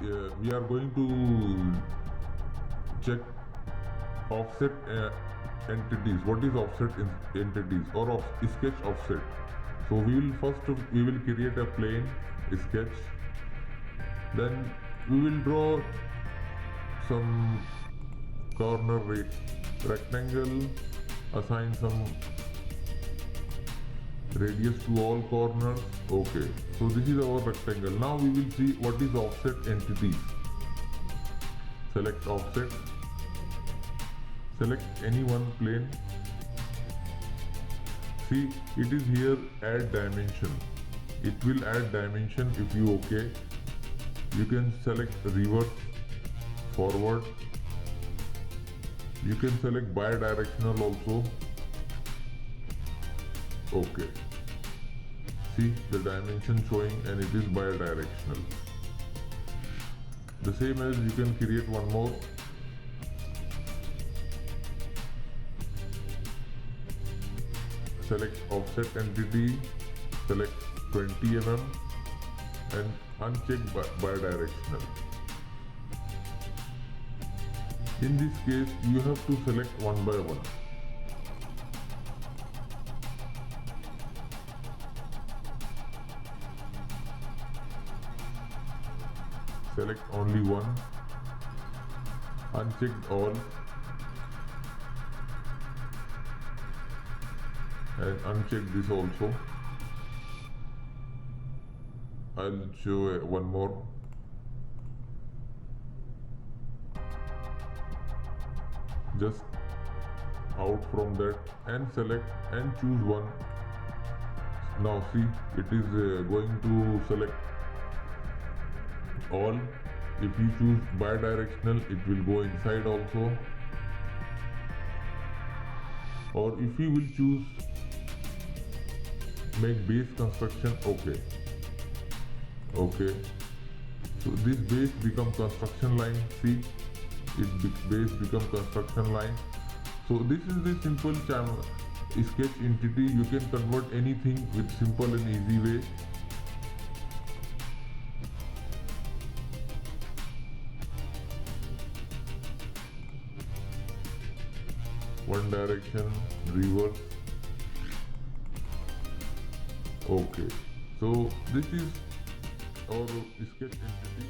we are going to check offset entities. What is offset entities or sketch offset? So we will create a plane sketch. Then we will draw some corner rectangle, assign some radius to all corners. Okay, so this is our rectangle. Now we will see what is offset entities. Select offset, select any one plane. See, it is here add dimension. It will add dimension if you okay. You can select reverse, forward. You can select bidirectional also. Okay. See the dimension showing and it is bidirectional. The same as you can create one more. Select offset entity, select 20 mm and uncheck bidirectional. In this case, you have to select one by one. Select only one, uncheck all, and uncheck this also. I'll show one more. Just out from that and select and choose one. Now see, it is going to select all. If you choose bidirectional, it will go inside also. Or if you will choose make base construction, okay. So this base become construction line. See, base become construction line. So this is the simple sketch entity. You can convert anything with simple and easy way. One direction, reverse. Okay, so this is our sketch entity.